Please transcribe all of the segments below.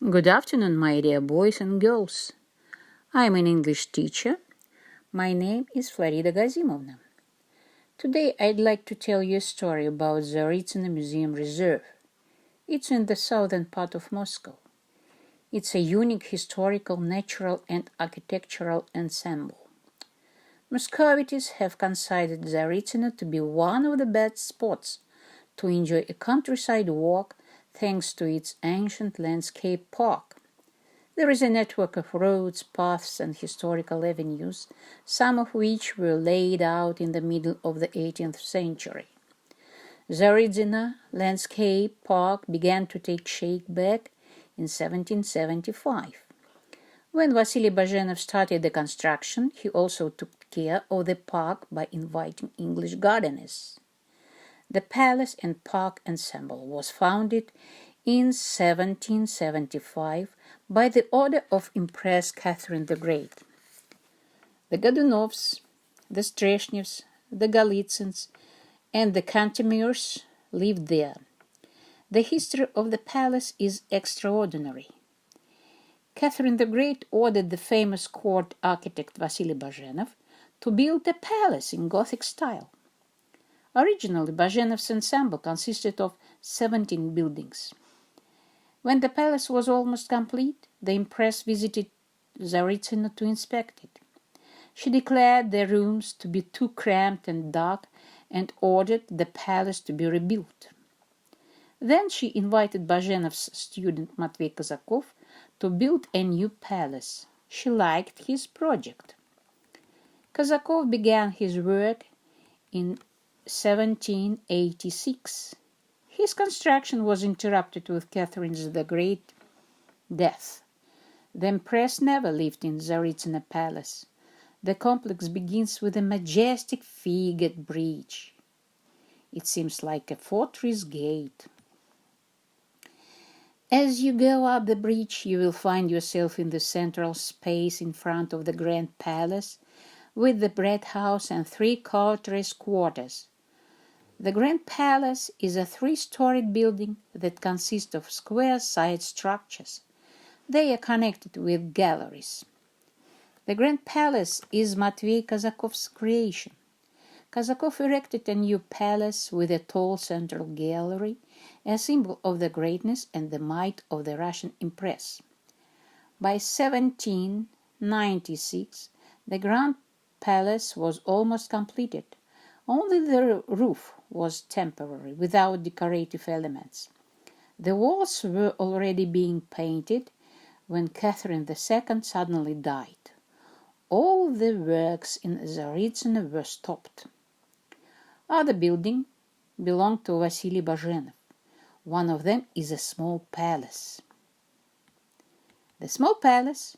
Good afternoon, my dear boys and girls. I'm an English teacher. My name is Florida Gazimovna. Today I'd like to tell you a story about Царицыно Museum Reserve. It's in the southern part of Moscow. It's a unique historical, natural and architectural ensemble. Moscovites have considered Царицыно to be one of the best spots to enjoy a countryside walk thanks to its ancient landscape park. There is a network of roads, paths, and historical avenues, some of which were laid out in the middle of the 18th century. Царицыно Landscape Park began to take shape back in 1775. When Vasily Bazenov started the construction, he also took care of the park by inviting English gardeners. The palace and park ensemble was founded in 1775 by the order of Empress Catherine the Great. The Godunovs, the Streshnevs, the Golitsins, and the Kantemyrs lived there. The history of the palace is extraordinary. Catherine the Great ordered the famous court architect Vasily Bazenov to build a palace in Gothic style. Originally, Bazenov's ensemble consisted of 17 buildings. When the palace was almost complete, the Empress visited Царицыно to inspect it. She declared the rooms to be too cramped and dark and ordered the palace to be rebuilt. Then she invited Bazenov's student Matvey Kazakov to build a new palace. She liked his project. Kazakov began his work in 1786. His construction was interrupted with Catherine the Great's death. The Empress never lived in Царицыно Palace. The complex begins with a majestic figured bridge. It seems like a fortress gate. As you go up the bridge, you will find yourself in the central space in front of the Grand Palace with the bread house and 3 courtiers' quarters. The Grand Palace is a 3-storied building that consists of square side structures. They are connected with galleries. The Grand Palace is Matvey Kazakov's creation. Kazakov erected a new palace with a tall central gallery, a symbol of the greatness and the might of the Russian Empress. By 1796, the Grand Palace was almost completed. Only the roof was temporary, without decorative elements. The walls were already being painted when Catherine II suddenly died. All the works in Царицыно were stopped. Other buildings belong to Vasily Bazenov. One of them is a small palace. The small palace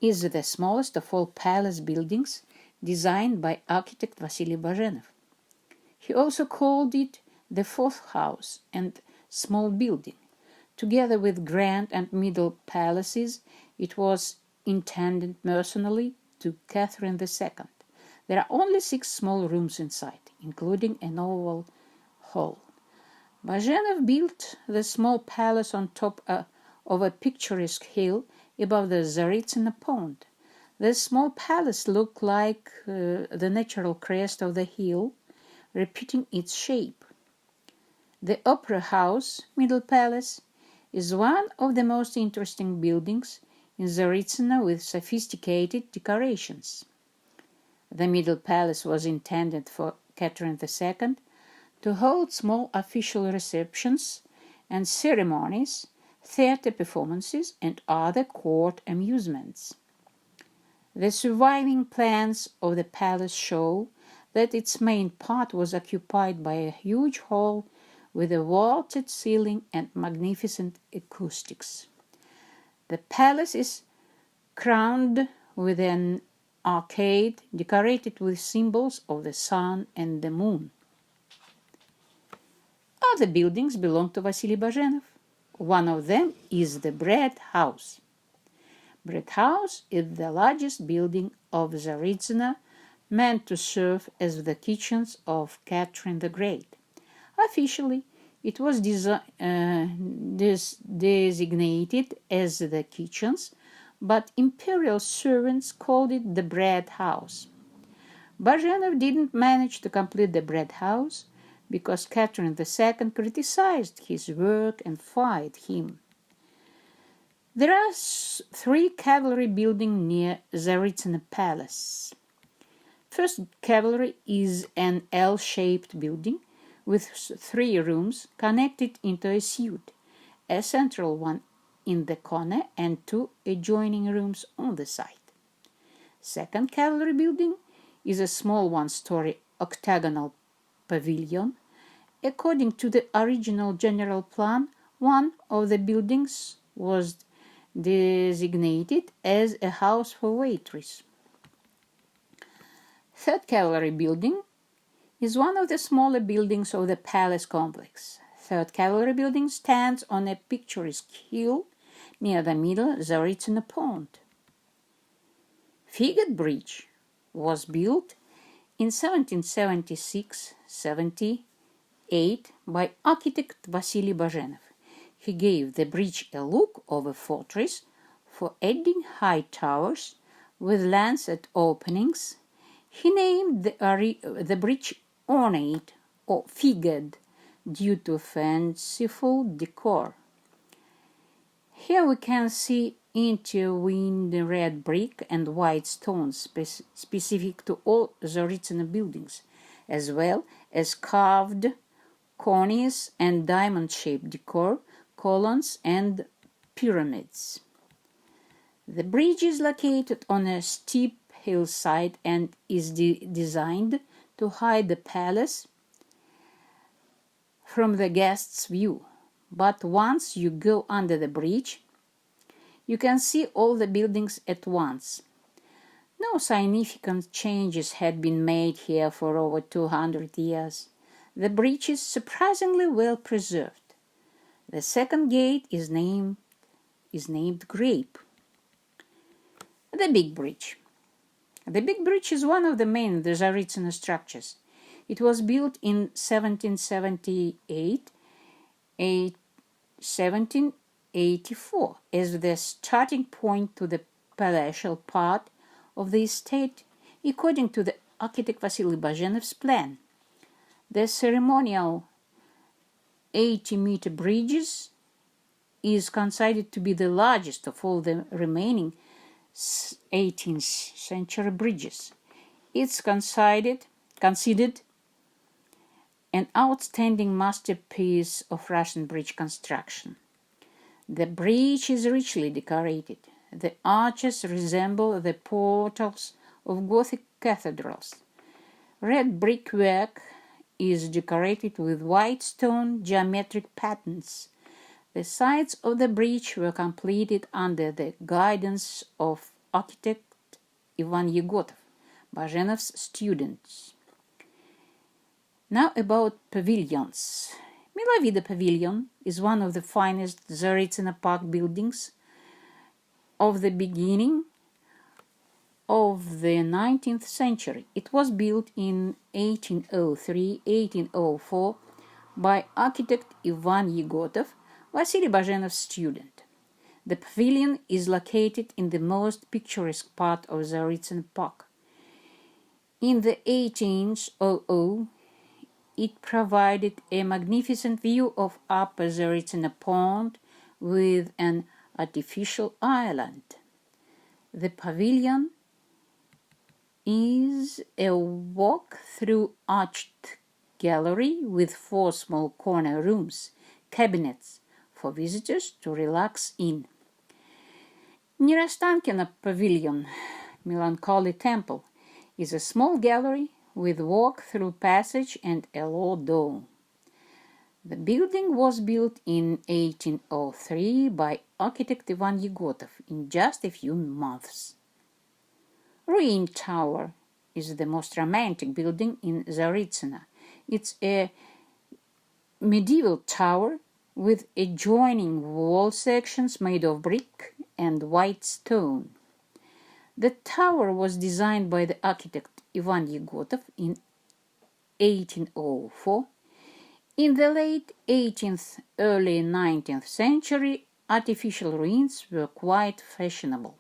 is the smallest of all palace buildings designed by architect Vasily Bazenov. He also called it the 4th house and small building. Together with grand and middle palaces, it was intended personally to Catherine II. There are only 6 small rooms inside, including an oval hall. Bazenov built the small palace on top of a picturesque hill above the Царицыно pond. The small palace looked like the natural crest of the hill, repeating its shape. The Opera House, Middle Palace, is one of the most interesting buildings in Царицыно with sophisticated decorations. The Middle Palace was intended for Catherine II to hold small official receptions and ceremonies, theater performances, and other court amusements. The surviving plans of the palace show that its main part was occupied by a huge hall with a vaulted ceiling and magnificent acoustics. The palace is crowned with an arcade decorated with symbols of the sun and the moon. Other buildings belong to Vasily Bazenov. One of them is the bread house. Bread house is the largest building of Царицыно, meant to serve as the kitchens of Catherine the Great. Officially, It was designated as the kitchens, but imperial servants called it the bread house. Bajenov didn't manage to complete the bread house because Catherine II criticized his work and fired him. There are 3 cavalry buildings near Tsaritsыno Palace. First cavalry is an L-shaped building with 3 rooms connected into a suite, a central one in the corner and 2 adjoining rooms on the side. Second cavalry building is a small 1-story octagonal pavilion. According to the original general plan, one of the buildings was designated as a house for waitresses. Third cavalry building is one of the smaller buildings of the palace complex. Third cavalry building stands on a picturesque hill near the middle Tsaritsыno pond. Figured Bridge was built in 1776-78 by architect Vasily Bajenov. He gave the bridge a look of a fortress for adding high towers with lancet openings. He named the bridge ornate or figured due to fanciful decor. Here we can see intertwined red brick and white stones specific to all Tsaritsыno buildings, as well as carved cornice and diamond-shaped decor, columns and pyramids. The bridge is located on a steep hillside and is designed to hide the palace from the guest's view. But once you go under the bridge, you can see all the buildings at once. No significant changes had been made here for over 200 years. The bridge is surprisingly well preserved. The second gate is named Grape. The Big Bridge. The Big Bridge is one of the main Tsaritsыno structures. It was built in 1778 1784 as the starting point to the palatial part of the estate, according to the architect Vasily Bajenov's plan. The ceremonial 80-meter bridge is considered to be the largest of all the remaining 18th century bridges. It's considered an outstanding masterpiece of Russian bridge construction. The bridge is richly decorated. The arches resemble the portals of Gothic cathedrals. Red brickwork is decorated with white stone geometric patterns. The sides of the bridge were completed under the guidance of architect Ivan Yegotov, Bajenov's student. Now about pavilions. Milovida Pavilion is one of the finest Tsaritsыno Park buildings of the beginning of the 19th century. It was built in 1803-1804 by architect Ivan Yegotov, Vasily Bajenov's student. The pavilion is located in the most picturesque part of Tsaritsыno Park. In the 1800s, it provided a magnificent view of Upper Tsaritsыno Pond with an artificial island. The pavilion is a walk-through arched gallery with 4 small corner rooms, cabinets for visitors to relax in. Nerostankino Pavilion, Melancholy Temple, is a small gallery with walk-through passage and a low dome. The building was built in 1803 by architect Ivan Yegotov in just a few months. Ruined Tower is the most romantic building in Tsaritsыno. It's a medieval tower with adjoining wall sections made of brick and white stone. The tower was designed by the architect Ivan Yegotov in 1804. In the late 18th, early 19th century, artificial ruins were quite fashionable.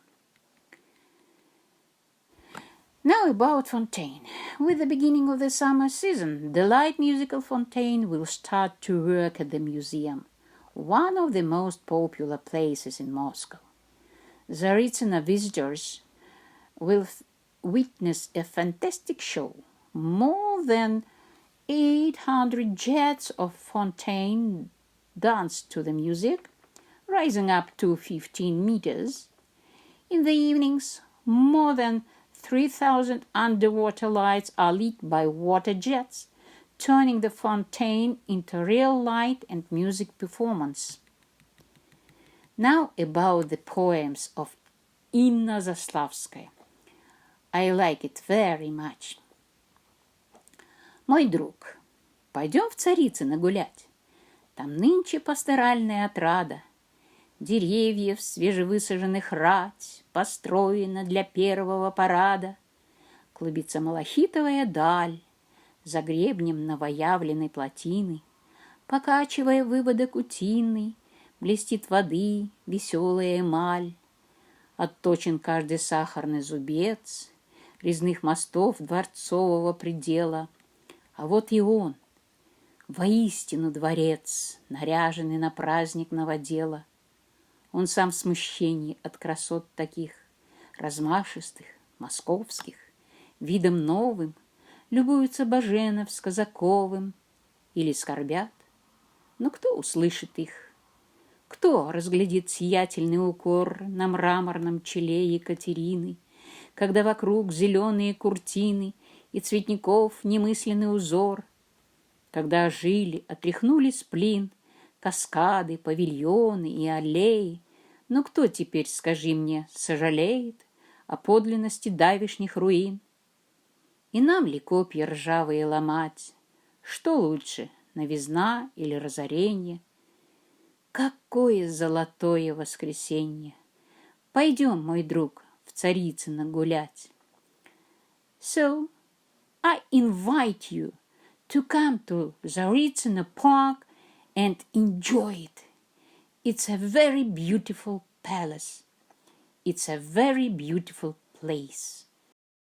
Now about fontaine. With the beginning of the summer season, the light musical fontaine will start to work at the museum, one of the most popular places in Moscow. Царицыно visitors will witness a fantastic show. More than 800 jets of fontaine dance to the music, rising up to 15 meters. In the evenings, more than 3,000 underwater lights are lit by water jets, turning the fontaine into real light and music performance. Now about the poems of Inna Zaslavskaya. I like it very much. Мой друг, пойдем в Царицыно гулять. Там нынче пасторальная отрада. Деревьев свежевысаженных рать построена для первого парада. Клубится малахитовая даль за гребнем новоявленной плотины. Покачивая выводок утиный, блестит воды веселая эмаль. Отточен каждый сахарный зубец резных мостов дворцового предела. А вот и он, воистину дворец, наряженный на праздник новодела. Он сам в смущении от красот таких, размашистых, московских, видом новым, любуются Баженов с Казаковым или скорбят. Но кто услышит их? Кто разглядит сиятельный укор на мраморном челе Екатерины, когда вокруг зеленые куртины и цветников немысленный узор, когда ожили, отряхнули сплин, каскады, павильоны и аллеи, но кто теперь, скажи мне, сожалеет о подлинности давешних руин? И нам ли копья ржавые ломать? Что лучше, новизна или разорение? Какое золотое воскресенье! Пойдем, мой друг, в Царицыно гулять. So, I invite you to come to Царицыно Park and enjoy it. It's a very beautiful palace. It's a very beautiful place.